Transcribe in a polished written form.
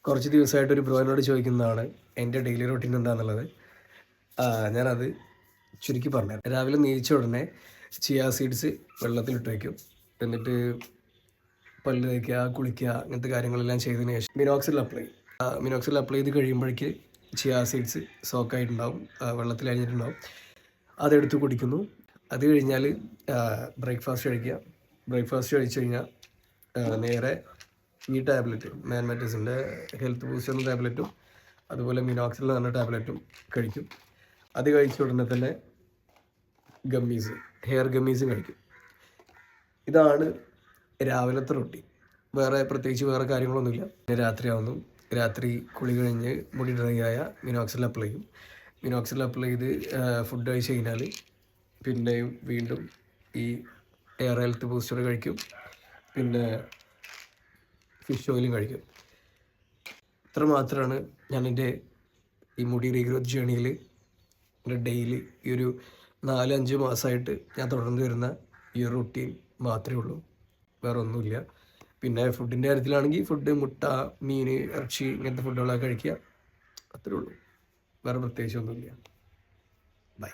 കുറച്ച് ദിവസമായിട്ട് ഒരു ബ്രോയിനോട് ചോദിക്കുന്നതാണ് എൻ്റെ ഡെയിലി റൊട്ടീൻ എന്താണെന്നുള്ളത്. ഞാനത് ചുരുക്കി പറഞ്ഞുതരാം. രാവിലെ നീച്ച ഉടനെ ചിയാ സീഡ്സ് വെള്ളത്തിലിട്ട് വയ്ക്കും. എന്നിട്ട് പല്ല് തേക്കുക, കുളിക്കുക, അങ്ങനത്തെ കാര്യങ്ങളെല്ലാം ചെയ്തതിന് ശേഷം മിനോക്സിൽ അപ്ലൈ ചെയ്ത് കഴിയുമ്പോഴേക്ക് ചിയാ സീഡ്സ് സോക്കായിട്ടുണ്ടാവും, വെള്ളത്തിൽ അരിഞ്ഞിട്ടുണ്ടാവും. അതെടുത്ത് കുടിക്കുന്നു. അത് കഴിഞ്ഞാൽ ബ്രേക്ക്ഫാസ്റ്റ് കഴിക്കുക. ബ്രേക്ക്ഫാസ്റ്റ് കഴിച്ച് കഴിഞ്ഞാൽ നേരെ ഈ ടാബ്ലറ്റ് മാൻമാറ്റിസിൻ്റെ ഹെൽത്ത് ബൂസ്റ്റർ എന്ന ടാബ്ലറ്റും അതുപോലെ മിനോക്സിൽ എന്ന ടാബ്ലറ്റും കഴിക്കും. അത് കഴിച്ച ഉടനെ തന്നെ ഹെയർ ഗമ്മീസും കഴിക്കും. ഇതാണ് രാവിലത്തെ റൊട്ടീൻ. പ്രത്യേകിച്ച് കാര്യങ്ങളൊന്നുമില്ല. പിന്നെ രാത്രിയാവുന്നു. രാത്രി കുളി കഴിഞ്ഞ് മുടി ഡ്രൈ ആയ മിനോക്സിൽ അപ്ലൈ ചെയ്യും. മിനോക്സിൽ അപ്ലൈ ചെയ്ത് ഫുഡ് കഴിച്ച് കഴിഞ്ഞാൽ പിന്നെയും വീണ്ടും ഈ ഹെയർ ഹെൽത്ത് ബൂസ്റ്റർ കഴിക്കും. പിന്നെ ഫിഷ് ഓയിലും കഴിക്കും. ഇത്ര മാത്രമാണ് ഞാൻ എൻ്റെ ഈ മുടി റീഗ്രോത്ത് ജേണിയിൽ ഡെയിലി ഈ ഒരു 4-5 മാസമായിട്ട് ഞാൻ തുടർന്ന് വരുന്ന ഈ ഒരു റൊട്ടീൻ മാത്രമേ ഉള്ളൂ. വേറെ ഒന്നുമില്ല. പിന്നെ ഫുഡിൻ്റെ കാര്യത്തിലാണെങ്കിൽ ഫുഡ്, മുട്ട, മീൻ, ഇറച്ചി ഇങ്ങനത്തെ ഫുഡുകളൊക്കെ കഴിക്കുക. അത്രേ ഉള്ളൂ. വേറെ പ്രത്യേകിച്ചൊന്നുമില്ല. ബൈ.